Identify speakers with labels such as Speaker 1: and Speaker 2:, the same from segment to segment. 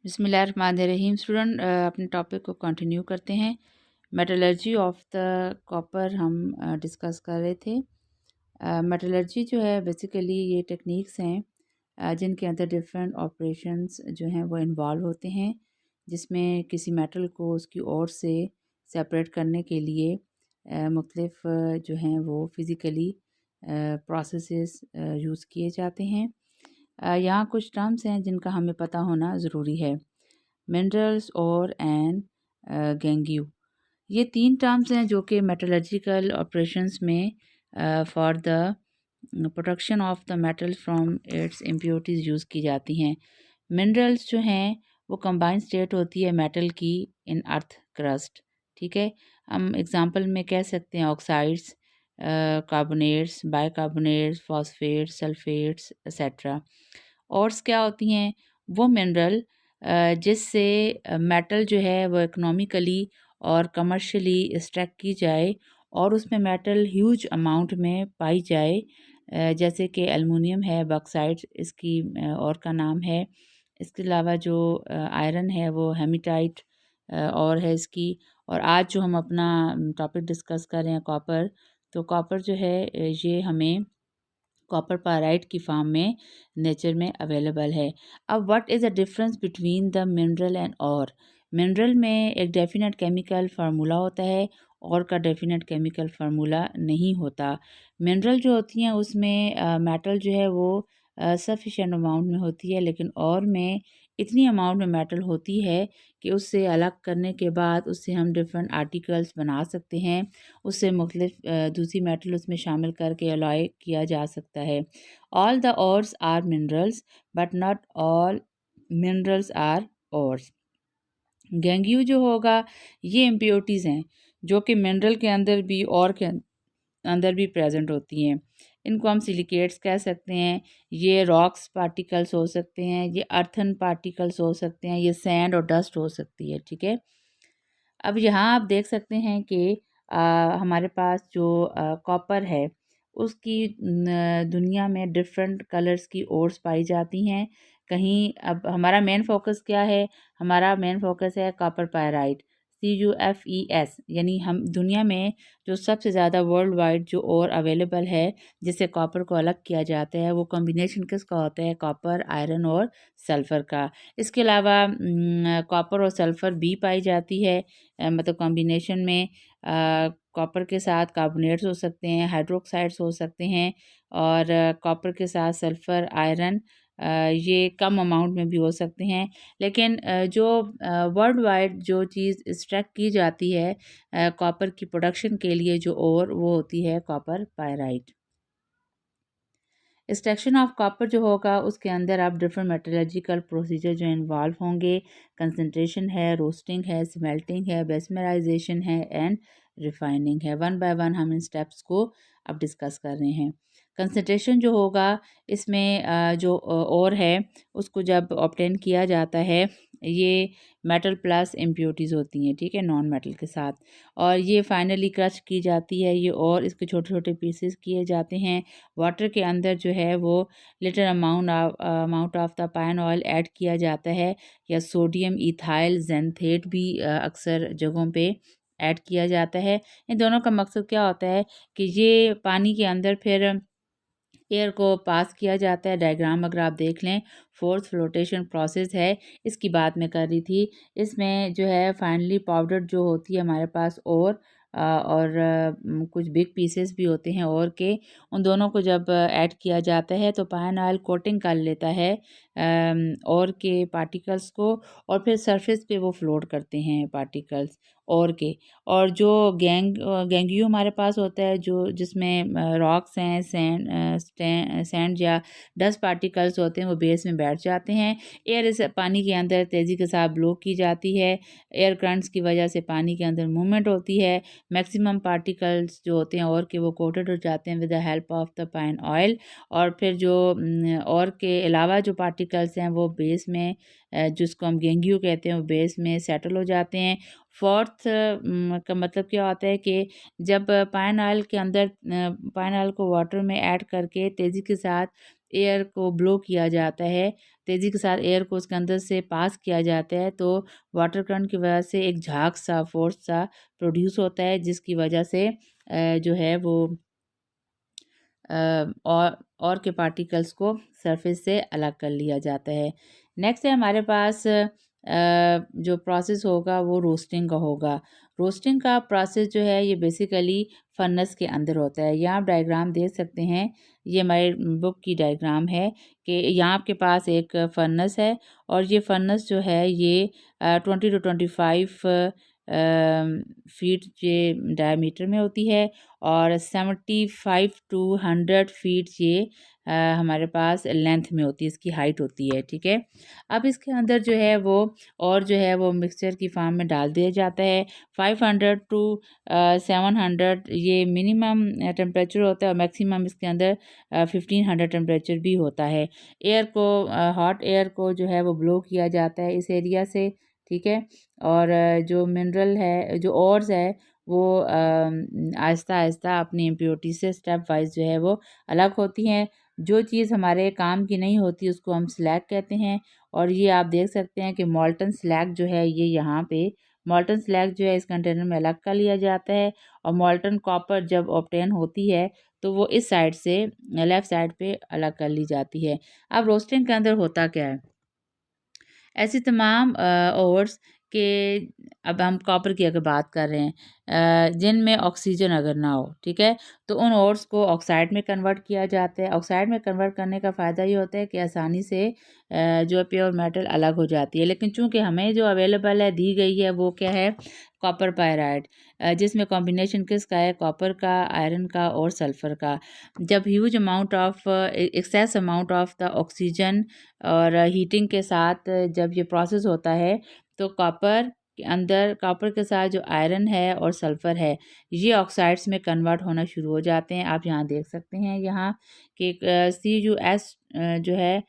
Speaker 1: बिस्मिल्लाहिर्रहमानिर्रहीम। स्टूडेंट अपने टॉपिक को कंटिन्यू करते हैं। मेटलर्जी ऑफ द कॉपर हम डिस्कस कर रहे थे। मेटलर्जी जो है बेसिकली ये टेक्निक्स हैं जिनके अंदर डिफरेंट ऑपरेशंस जो हैं वो इन्वॉल्व होते हैं, जिसमें किसी मेटल को उसकी ओर से सेपरेट करने के लिए मुख्तलिफ जो हैं वो फिज़िकली प्रोसेसेस यूज़ किए जाते हैं। यहाँ कुछ टर्म्स हैं जिनका हमें पता होना ज़रूरी है। मिनरल्स और एंड गैंगियो, ये तीन टर्म्स हैं जो कि मेटलर्जिकल ऑपरेशंस में for the production of the metal from its impurities use की जाती हैं। मिनरल्स जो हैं वो कंबाइंड स्टेट होती है मेटल की इन अर्थ क्रस्ट। ठीक है, हम एग्जांपल में कह सकते हैं oxides, carbonates, bicarbonates, phosphates, sulphates etcetera. Ores क्या होती हैं? वो मिनरल जिससे मेटल जो है वो इकोनॉमिकली और कमर्शियली एक्सट्रैक्ट की जाए और उसमें मेटल ह्यूज अमाउंट में पाई जाए, जैसे कि एल्युमिनियम है, बॉक्साइट इसकी और का नाम है। इसके अलावा जो आयरन है वो हेमेटाइट और है इसकी। और आज जो हम अपना टॉपिक डिस्कस कर रहे हैं कॉपर, तो कॉपर जो है ये हमें कॉपर पाराइट की फॉर्म में नेचर में अवेलेबल है। अब what is the difference between the mineral and और? मिनरल में एक डेफिनेट केमिकल फार्मूला होता है, और का डेफिनेट केमिकल फार्मूला नहीं होता। मिनरल जो होती हैं उसमें मेटल जो है वो सफिशेंट अमाउंट में होती है, लेकिन और में इतनी अमाउंट में मेटल होती है कि उससे अलग करने के बाद उससे हम डिफरेंट आर्टिकल्स बना सकते हैं। उससे मुख्तलिफ दूसरी मेटल उसमें शामिल करके अलॉय किया जा सकता है। All the ores are minerals but not all minerals are ores. गैंगियो जो होगा ये इम्प्योरिटीज़ हैं जो कि मिनरल के अंदर भी और के अंदर भी प्रेजेंट होती हैं। इनको हम सिलिकेट्स कह सकते हैं, ये रॉक्स पार्टिकल्स हो सकते हैं, ये अर्थन पार्टिकल्स हो सकते हैं, ये सैंड और डस्ट हो सकती है। ठीक है, अब यहाँ आप देख सकते हैं कि हमारे पास जो कॉपर है उसकी दुनिया में डिफरेंट कलर्स की ओर्स पाई जाती हैं। कहीं अब हमारा मेन फोकस क्या है? हमारा मेन फोकस है कॉपर पायराइट, CuFeS, यानी हम दुनिया में जो सबसे ज़्यादा वर्ल्ड वाइड जो और अवेलेबल है जिससे कॉपर को अलग किया जाता है, वो कॉम्बिनेशन किसका होता है? कॉपर, आयरन और सल्फ़र का। इसके अलावा कॉपर और सल्फ़र भी पाई जाती है, मतलब कॉम्बिनेशन में कॉपर के साथ कार्बोनेट्स हो सकते हैं, हाइड्रोक्साइड्स हो सकते हैं, और कॉपर के साथ सल्फ़र, आयरन ये कम अमाउंट में भी हो सकते हैं। लेकिन जो वर्ल्ड वाइड जो चीज़ एक्सट्रैक्ट की जाती है कॉपर की प्रोडक्शन के लिए जो और वो होती है copper pyrite. Extraction of copper जो होगा उसके अंदर आप डिफरेंट मेटलर्जिकल प्रोसीजर जो इन्वॉल्व होंगे, कंसंट्रेशन है, रोस्टिंग है, स्मेल्टिंग है, बेस्मराइजेशन है एंड रिफाइनिंग है। वन बाय वन हम इन स्टेप्स को अब डिस्कस कर रहे हैं। कंसंट्रेशन जो होगा इसमें जो और है उसको जब ऑब्टेन किया जाता है, ये मेटल प्लस इम्प्योरिटीज़ होती हैं, ठीक है, नॉन मेटल के साथ, और ये फाइनली क्रश की जाती है ये, और इसके छोटे छोटे पीसेस किए जाते हैं। वाटर के अंदर जो है वो little amount of the pine oil add किया जाता है, या सोडियम इथाइल जेंथेट भी अक्सर जगहों पे ऐड किया जाता है। इन दोनों का मकसद क्या होता है कि ये पानी के अंदर फिर एयर को पास किया जाता है। डायग्राम अगर आप देख लें, फोर्थ फ्लोटेशन प्रोसेस है, इसकी बात मैं कर रही थी। इसमें जो है फाइनली पाउडर जो होती है हमारे पास, और कुछ बिग पीसेस भी होते हैं और के, उन दोनों को जब ऐड किया जाता है तो पाइन ऑयल कोटिंग कर लेता है और के पार्टिकल्स को, और फिर सरफेस पे वो फ्लोट करते हैं पार्टिकल्स और के। और जो गैंगियो हमारे पास होता है जो जिसमें रॉक्स हैं, सैंड या डस्ट पार्टिकल्स होते हैं, वो बेस में बैठ जाते हैं। एयर इस पानी के अंदर तेज़ी के साथ ब्लो की जाती है। एयर करंट्स की वजह से पानी के अंदर मूवमेंट होती है। मैक्सिमम पार्टिकल्स जो होते हैं और के वो कोटेड हो जाते हैं with the help of the pine oil, और फिर जो और के अलावा जो पार्टिकल्स हैं वो बेस में जिसको हम गेंगियो कहते हैं वो बेस में सेटल हो जाते हैं। फोर्थ का मतलब क्या होता है कि जब पाइन ऑयल के अंदर पाइन ऑयल को वाटर में ऐड करके तेज़ी के साथ एयर को ब्लो किया जाता है, तेज़ी के साथ एयर को उसके अंदर से पास किया जाता है, तो वाटर करंट की वजह से एक झाग सा, फोर्स सा प्रोड्यूस होता है, जिसकी वजह से जो है वो और के पार्टिकल्स को सरफेस से अलग कर लिया जाता है। नेक्स्ट है हमारे पास जो प्रोसेस होगा वो रोस्टिंग का होगा। रोस्टिंग का प्रोसेस जो है ये बेसिकली फर्नेस के अंदर होता है। यहाँ आप डायग्राम देख सकते हैं, ये हमारी बुक की डायग्राम है कि यहाँ आपके पास एक फर्नेस है और ये फर्नेस जो है ये 20 टू 25 फीट ये डायमीटर में होती है और 75 टू 100 फीट ये हमारे पास लेंथ में होती है, इसकी हाइट होती है, ठीक है। अब इसके अंदर जो है वो और जो है वो मिक्सचर की फार्म में डाल दिया जाता है। 500 टू 700 ये मिनिमम टेम्परेचर होता है और मैक्सिमम इसके अंदर 1500 टेम्परेचर भी होता है। एयर को हॉट एयर को जो है वो ब्लो किया जाता है इस एरिया से, ठीक है। और जो मिनरल है, जो ओर्स है वो आहिस्ता-आहिस्ता अपनी इम्प्योरिटी से स्टेप वाइज़ जो है वो अलग होती हैं। जो चीज़ हमारे काम की नहीं होती उसको हम स्लैग कहते हैं और ये आप देख सकते हैं कि मोल्टन स्लैग जो है ये यहाँ पे मोल्टन स्लैग जो है इस कंटेनर में अलग कर लिया जाता है और मोल्टन कॉपर जब ऑब्टेन होती है तो वो इस साइड से लेफ़्ट साइड पे अलग कर ली जाती है। अब रोस्टिंग के अंदर होता क्या है? ऐसी तमाम ओर्स के अब हम कॉपर की अगर बात कर रहे हैं जिनमें ऑक्सीजन अगर ना हो, ठीक है? तो उन ओर्स को ऑक्साइड में कन्वर्ट किया जाता है। ऑक्साइड में कन्वर्ट करने का फ़ायदा ये होता है कि आसानी से जो है प्योर मेटल अलग हो जाती है। लेकिन चूँकि हमें जो अवेलेबल है, दी गई है, वो क्या है? कॉपर पायराइड जिसमें कॉम्बिनेशन किसका है? कॉपर का, आयरन का और सल्फ़र का। जब huge amount of excess amount of the oxygen और हीटिंग के साथ जब ये प्रोसेस होता है तो कॉपर के अंदर कॉपर के साथ जो आयरन है और सल्फ़र है ये ऑक्साइड्स में कन्वर्ट होना शुरू हो जाते हैं। आप यहाँ देख सकते हैं यहाँ कि CuS जो है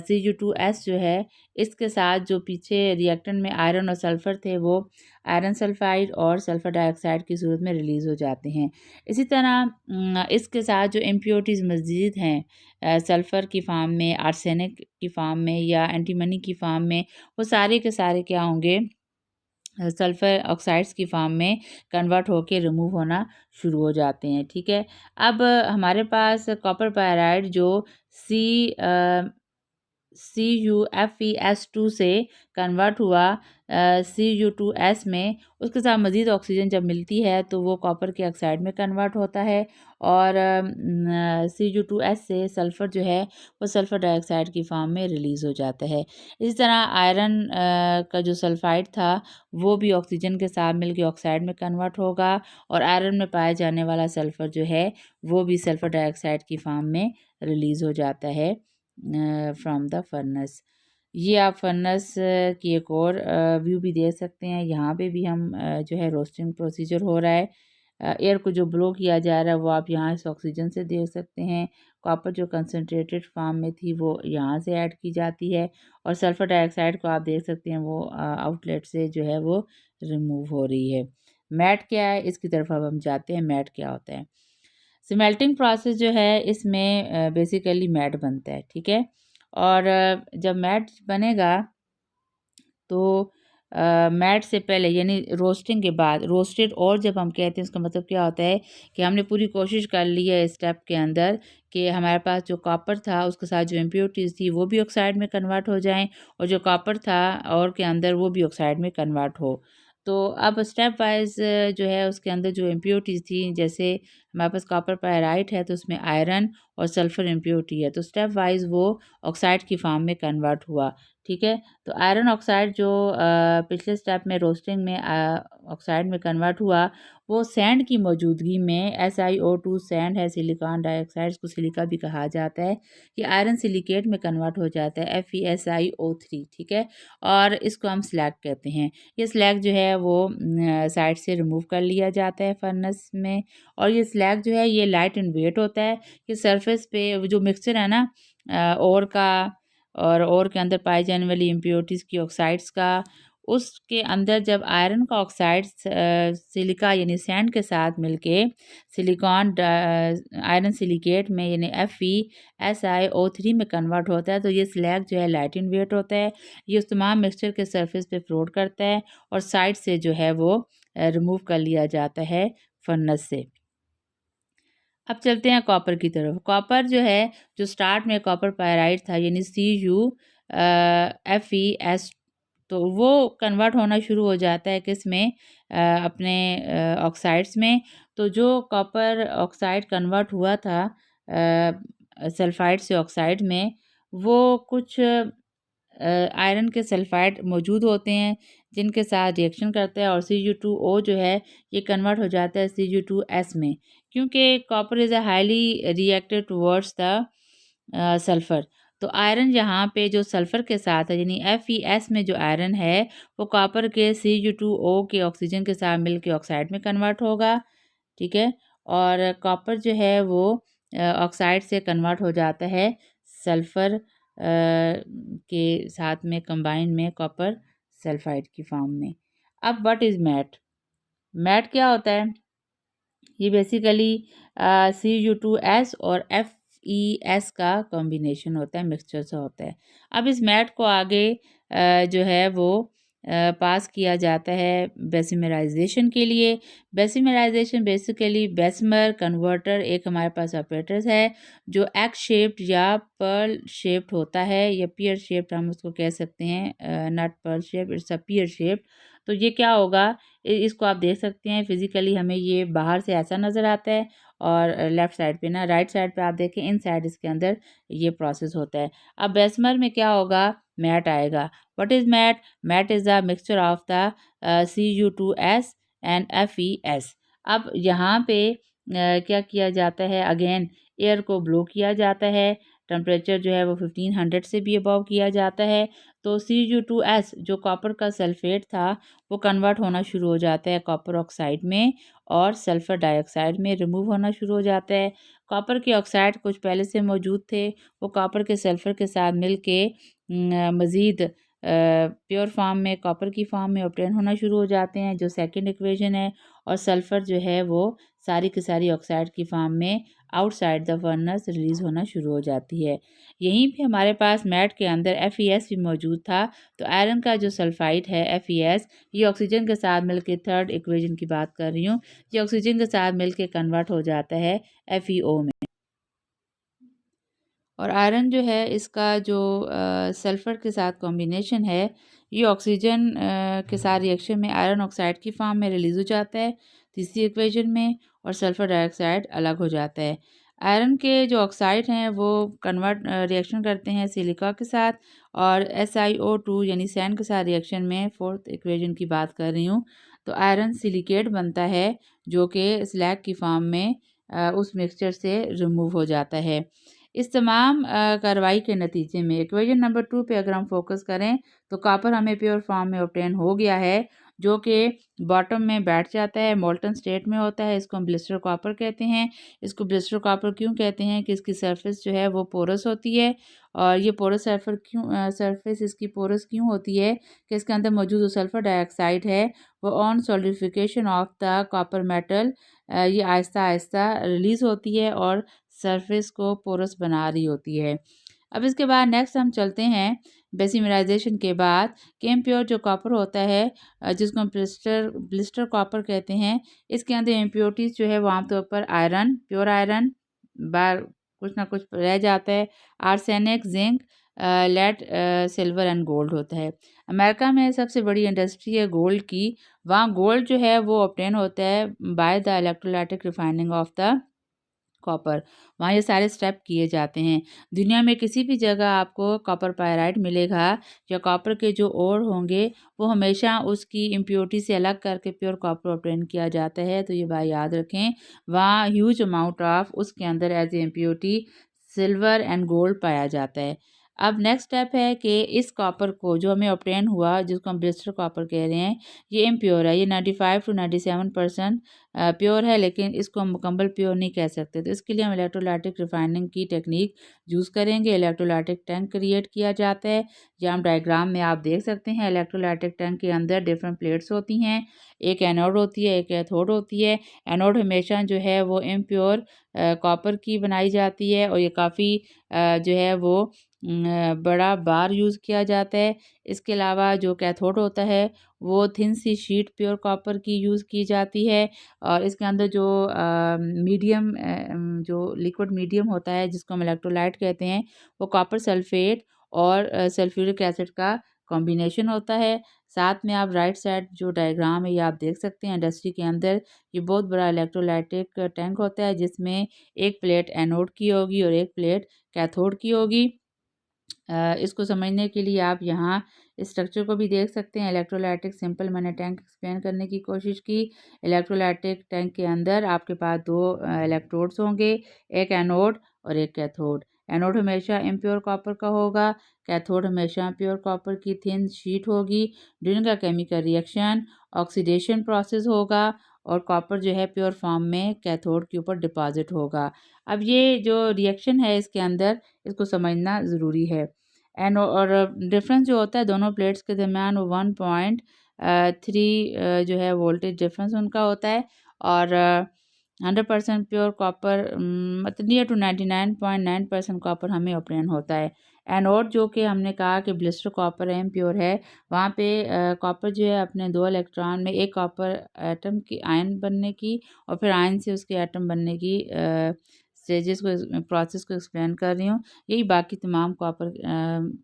Speaker 1: Cu2S जो है इसके साथ जो पीछे रिएक्टेंट में आयरन और सल्फ़र थे वो आयरन सल्फाइड और सल्फ़र डाइऑक्साइड की सूरत में रिलीज़ हो जाते हैं। इसी तरह इसके साथ जो इम्प्योरिटीज़ मज़ीद हैं सल्फ़र की फ़ॉर्म में, आर्सेनिक की फ़ॉर्म में या एंटीमनी की फ़ॉर्म में, वो सारे के सारे क्या होंगे? सल्फ़र ऑक्साइड्स की फ़ॉर्म में कन्वर्ट होके रिमूव होना शुरू हो जाते हैं, ठीक है। अब हमारे पास कॉपर पायराइड जो सी CuFeS2 से कन्वर्ट हुआ Cu2S में, उसके साथ मज़ीद ऑक्सीजन जब मिलती है तो वो कॉपर के ऑक्साइड में कन्वर्ट होता है और Cu2S से सल्फ़र जो है वो सल्फ़र डाइऑक्साइड की फॉर्म में रिलीज़ हो जाता है। इसी तरह आयरन का जो सल्फ़ाइड था वो भी ऑक्सीजन के साथ मिलके ऑक्साइड में कन्वर्ट होगा और आयरन में पाया जाने वाला सल्फ़र जो है वो भी सल्फ़र डाइऑक्साइड की फॉर्म में रिलीज़ हो जाता है फ्रॉम द फर्नेस। ये आप फर्नेस की एक और व्यू भी देख सकते हैं। यहाँ पे भी हम जो है रोस्टिंग प्रोसीजर हो रहा है। एयर को जो ब्लो किया जा रहा है वो आप यहाँ इस ऑक्सीजन से देख सकते हैं। कॉपर जो कंसंट्रेटेड फॉर्म में थी वो यहाँ से ऐड की जाती है और सल्फ़र डाइऑक्साइड को आप देख सकते हैं वो आउटलेट से जो है वो रिमूव हो रही है। मैट क्या है? इसकी तरफ अब हम जाते हैं, मैट क्या होता है? स्मेल्टिंग प्रोसेस जो है इसमें बेसिकली मैट बनता है, ठीक है। और जब मैट बनेगा तो मैट से पहले यानी रोस्टिंग के बाद रोस्टेड और जब हम कहते हैं उसका मतलब क्या होता है कि हमने पूरी कोशिश कर ली है इस स्टेप के अंदर कि हमारे पास जो कॉपर था उसके साथ जो इम्प्योरिटीज़ थी वो भी ऑक्साइड में कन्वर्ट हो जाएं और जो कॉपर था और के अंदर वो भी ऑक्साइड में कन्वर्ट हो। तो अब स्टेप वाइज जो है उसके अंदर जो इम्प्योरिटीज़ थी, जैसे हमारे पास कॉपर पायराइट है तो उसमें आयरन और सल्फ़र इम्प्योरिटी है, तो स्टेप वाइज वो ऑक्साइड की फॉर्म में कन्वर्ट हुआ, ठीक है। तो आयरन ऑक्साइड जो पिछले स्टेप में रोस्टिंग में ऑक्साइड में कन्वर्ट हुआ वो सैंड की मौजूदगी में SiO2 सैंड है, सिलिकॉन डाइऑक्साइड इसको सिलिका भी कहा जाता है, ये आयरन सिलिकेट में कन्वर्ट हो जाता है FeSiO3, ठीक है। और इसको हम स्लैग कहते हैं। ये स्लैग जो है वो साइड से रिमूव कर लिया जाता है फर्नेस में और ये स्लैग जो है ये लाइट इन वेट होता है कि सरफेस पे वो जो मिक्सचर है ना ओर का और ओर के अंदर पाई जाने वाली इम्प्योरिटीज़ की ऑक्साइड्स का उसके अंदर जब आयरन का ऑक्साइड सिलिका यानी सैंड के साथ मिलके सिलिकॉन आयरन सिलिकेट में यानी FeSiO3 में कन्वर्ट होता है, तो ये स्लैग जो है लाइट इन वेट होता है। ये उस तमाम मिक्सचर के सरफेस पे फ्लोट करता है और साइड से जो है वो रिमूव कर लिया जाता है फर्नेस से। अब चलते हैं कॉपर की तरफ। कॉपर जो है, जो स्टार्ट में कॉपर पायराइड था यानी CuFeS, तो वो कन्वर्ट होना शुरू हो जाता है किस में, अपने ऑक्साइड्स में। तो जो कॉपर ऑक्साइड कन्वर्ट हुआ था सल्फाइड से ऑक्साइड में, वो कुछ आयरन के सल्फाइड मौजूद होते हैं जिनके साथ रिएक्शन करता है और Cu2O जो है ये कन्वर्ट हो जाता है Cu2S में, क्योंकि copper is a highly reacted towards the sulphur. तो आयरन यहाँ पे जो सल्फ़र के साथ है यानी FeS में जो आयरन है वो कॉपर के Cu2O के ऑक्सीजन के साथ मिल के ऑक्साइड में कन्वर्ट होगा, ठीक है। और कॉपर जो है वो ऑक्साइड से कन्वर्ट हो जाता है सल्फ़र के साथ में कंबाइन में कॉपर सल्फाइड की फॉर्म में। अब व्हाट इज़ मैट? मैट क्या होता है? ये बेसिकली Cu2S और FeS का कॉम्बिनेशन होता है, मिक्सचर से होता है। अब इस मैट को आगे जो है वो पास किया जाता है बेसिमराइजेशन के लिए। बेसिमराइजेशन बेसिकली बेसमर कन्वर्टर एक हमारे पास ऑपरेटर्स है जो एक्स शेप्ड या पर्ल शेप्ड होता है, या पियर शेप्ड हम उसको कह सकते हैं, not pearl shape, it's a pear shaped. तो ये क्या होगा, इसको आप देख सकते हैं फिजिकली, हमें ये बाहर से ऐसा नज़र आता है और लेफ़्ट साइड पे ना, राइट साइड पे आप देखें इन साइड इसके अंदर ये प्रोसेस होता है। अब बेसमर में क्या होगा, मैट आएगा। What is matte? Matte is the mixture of the Cu2S and FeS। अब यहाँ पे क्या किया जाता है, अगेन एयर को ब्लो किया जाता है, टेम्परेचर जो है वो 1500 से भी अबव किया जाता है। तो Cu2S जो कॉपर का सल्फेट था वो कन्वर्ट होना शुरू हो जाता है कॉपर ऑक्साइड में और सल्फ़र डाइऑक्साइड में रिमूव होना शुरू हो जाता है। कॉपर के ऑक्साइड कुछ पहले से मौजूद थे, वो कॉपर के सल्फ़र के साथ मिल के मज़ीद प्योर फॉर्म में कॉपर की फॉर्म में ऑब्टेन होना शुरू हो जाते हैं, जो सेकंड इक्वेशन है। और सल्फ़र जो है वो सारी की सारी ऑक्साइड की फॉर्म में आउटसाइड द फर्नेस रिलीज़ होना शुरू हो जाती है। यहीं पे हमारे पास मैट के अंदर FeS भी मौजूद था। तो आयरन का जो सल्फाइड है FeS, ये ऑक्सीजन के साथ मिलके, थर्ड इक्वेशन की बात कर रही हूँ, ये ऑक्सीजन के साथ मिलके कन्वर्ट हो जाता है FeO में। और आयरन जो है इसका जो सल्फ़र के साथ कॉम्बिनेशन है, ये ऑक्सीजन के साथ रिएक्शन में आयरन ऑक्साइड की फॉर्म में रिलीज़ हो जाता है तीसरी इक्वेशन में, और सल्फ़र डाइऑक्साइड अलग हो जाता है। आयरन के जो ऑक्साइड हैं वो कन्वर्ट रिएक्शन करते हैं सिलिका के साथ, और SiO2 यानी सैंड के साथ रिएक्शन में, फोर्थ इक्वेशन की बात कर रही हूँ, तो आयरन सिलिकेट बनता है जो कि स्लैग की फॉर्म में उस मिक्सचर से रिमूव हो जाता है। इस तमाम कार्रवाई के नतीजे में इक्वेशन नंबर 2 पे अगर हम फोकस करें तो कॉपर हमें प्योर फॉर्म में ऑब्टेन हो गया है, जो कि बॉटम में बैठ जाता है, मोल्टन स्टेट में होता है। इसको हम ब्लिस्टर कॉपर कहते हैं। इसको ब्लिस्टर कॉपर क्यों कहते हैं कि इसकी सरफेस जो है वो पोरस होती है। और ये पोरस सरफेस इसकी पोरस क्यों होती है कि इसके अंदर मौजूद जो सल्फर डाइऑक्साइड है वो on solidification of the copper metal ये आहिस्ता आहिस्ता रिलीज़ होती है और सरफेस को पोरस बना रही होती है। अब इसके बाद नेक्स्ट हम चलते हैं बेसिमराइजेशन के बाद केम प्योर जो कॉपर होता है, जिसको हम ब्लिस्टर कॉपर कहते हैं। इसके अंदर इम्प्योरिटीज़ जो है वो आमतौर पर आयरन, प्योर आयरन, बार कुछ ना कुछ रह जाता है, arsenic, zinc, lead, silver and gold होता है। अमेरिका में सबसे बड़ी इंडस्ट्री है गोल्ड की। वहाँ गोल्ड जो है वो ऑब्टेन होता है by the electrolytic refining of the copper. वहाँ ये सारे स्टेप किए जाते हैं। दुनिया में किसी भी जगह आपको कॉपर पायराइड मिलेगा या कॉपर के जो ओर होंगे वो हमेशा उसकी इम्प्योरिटी से अलग करके प्योर कॉपर ऑब्टेन किया जाता है। तो ये बात याद रखें। वहाँ ह्यूज अमाउंट ऑफ उसके अंदर as a impurity silver and gold पाया जाता है। अब नेक्स्ट स्टेप है कि इस कॉपर को जो हमें ऑब्टेन हुआ, जिसको हम ब्लिस्टर कॉपर कह रहे हैं, ये इम्प्योर है। ये 95 टू 97% प्योर है, लेकिन इसको हम मुकम्मल प्योर नहीं कह सकते। तो इसके लिए हम इलेक्ट्रोलाइटिक रिफाइनिंग की टेक्निक यूज़ करेंगे। इलेक्ट्रोलाइटिक टैंक क्रिएट किया जाता है, जहाँ हम डायग्राम में आप देख सकते हैं। इलेक्ट्रोलाइटिक टैंक के अंदर डिफरेंट प्लेट्स होती हैं, एक एनोड होती है, एक कैथोड होती है। एनोड हमेशा जो है वो इम्प्योर कॉपर की बनाई जाती है, और ये काफ़ी जो है वो बड़ा बार यूज़ किया जाता है। इसके अलावा जो कैथोड होता है वो थिन सी शीट प्योर कॉपर की यूज़ की जाती है, और इसके अंदर जो मीडियम जो लिक्विड मीडियम होता है, जिसको हम इलेक्ट्रोलाइट कहते हैं, वो कॉपर सल्फेट और सल्फ्यूरिक एसिड का कॉम्बिनेशन होता है। साथ में आप राइट साइड जो डायग्राम है ये आप देख सकते हैं। इंडस्ट्री के अंदर ये बहुत बड़ा इलेक्ट्रोलाइटिक टैंक होता है, जिसमें एक प्लेट एनोड की होगी और एक प्लेट कैथोड की होगी। इसको समझने के लिए आप यहाँ स्ट्रक्चर को भी देख सकते हैं। इलेक्ट्रोलाइटिक सिंपल मैंने टैंक एक्सप्लेन करने की कोशिश की। इलेक्ट्रोलाइटिक टैंक के अंदर आपके पास दो इलेक्ट्रोड्स होंगे, एक एनोड और एक कैथोड। एनोड हमेशा इम्प्योर कॉपर का होगा, कैथोड हमेशा प्योर कॉपर की थिन शीट होगी। ड्यूरिंग का केमिकल रिएक्शन ऑक्सीडेशन प्रोसेस होगा, और कॉपर जो है प्योर फॉर्म में कैथोड के ऊपर डिपॉजिट होगा। अब ये जो रिएक्शन है इसके अंदर, इसको समझना ज़रूरी है। एंड और डिफरेंस जो होता है दोनों प्लेट्स के दरमियान, वो 1.3 जो है वोल्टेज डिफरेंस उनका होता है। और 100% प्योर कॉपर, मतलब नियर टू 99.9% कॉपर हमें ऑब्टेन होता है। एनोड जो कि हमने कहा कि ब्लिस्टर कॉपर है, इम्प्योर है, वहाँ पे कॉपर जो है अपने दो इलेक्ट्रॉन में एक कॉपर एटम की आयन बनने की, और फिर आयन से उसके एटम बनने की स्टेजेस को, प्रोसेस को एक्सप्लेन कर रही हूँ। यही बाकी तमाम कॉपर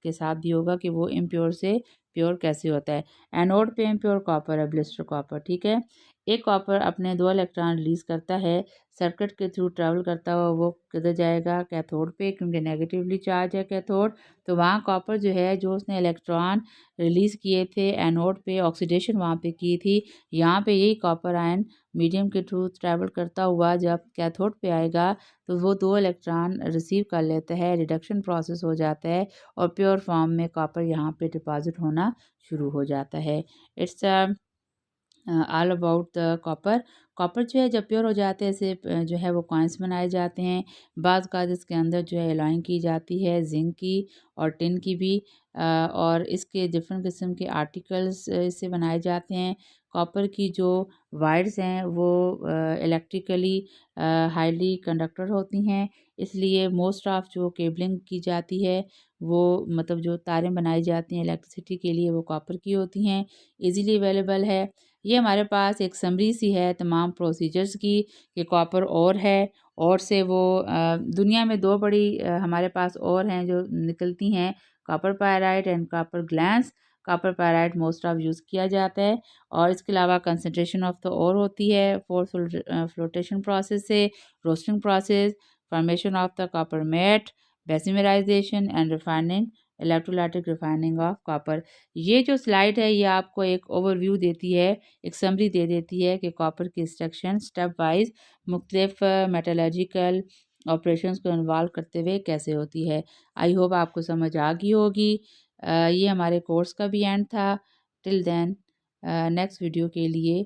Speaker 1: के साथ भी होगा कि वो इम्प्योर से प्योर कैसे होता है। एनोड पे इम्प्योर कॉपर है, ब्लिस्टर कॉपर, ठीक है। एक कॉपर अपने दो इलेक्ट्रॉन रिलीज़ करता है, सर्किट के थ्रू ट्रैवल करता हुआ वो किधर जाएगा, कैथोड पे, क्योंकि नेगेटिवली चार्ज है कैथोड। तो वहाँ कॉपर जो है, जो उसने इलेक्ट्रॉन रिलीज़ किए थे एनोड पे, ऑक्सीडेशन वहाँ पे की थी, यहाँ पे यही कॉपर आयन मीडियम के थ्रू ट्रैवल करता हुआ जब कैथोड पे आएगा, तो वो दो इलेक्ट्रॉन रिसीव कर लेता है, रिडक्शन प्रोसेस हो जाता है, और प्योर फॉर्म में कॉपर यहाँ पे डिपॉजिट होना शुरू हो जाता है। It's all about the copper. Copper जो है जब प्योर हो जाते हैं, इसे जो है वो कॉइन्स बनाए जाते हैं। बाज़ का इसके अंदर जो है एलॉइंग की जाती है, जिंक की और टिन की भी, और इसके डिफरेंट किस्म के आर्टिकल्स इससे बनाए जाते हैं। कॉपर की जो वायर्स हैं वो इलेक्ट्रिकली हाईली कंडक्टर होती हैं, इसलिए मोस्ट ऑफ जो केबलिंग की जाती है, वो मतलब जो तारें बनाई जाती हैं इलेक्ट्रिसिटी के लिए, वो कॉपर की होती हैं, इजीली अवेलेबल है। ये हमारे पास एक समरी सी है तमाम प्रोसीजर्स की, कि कॉपर और है, और से वो दुनिया में दो बड़ी हमारे पास और हैं जो निकलती हैं, copper pyrite and copper glance. Copper pyrite most of use किया जाता है, और इसके अलावा कंसनट्रेशन ऑफ द और होती है फोर फ्लोटेशन प्रोसेस से, roasting process, formation of the copper matte, Bessemerisation and refining, electrolytic refining of copper. ये जो स्लाइड है ये आपको एक ओवरव्यू देती है, एक समरी दे देती है कि कॉपर की एक्सट्रैक्शन स्टेप वाइज मुख्तलिफ मेटलर्जिकल ऑपरेशंस को इन्वॉल्व करते हुए कैसे होती है। आई होप आपको समझ आ गई होगी। ये हमारे कोर्स का भी एंड था। टिल देन नेक्स्ट वीडियो के लिए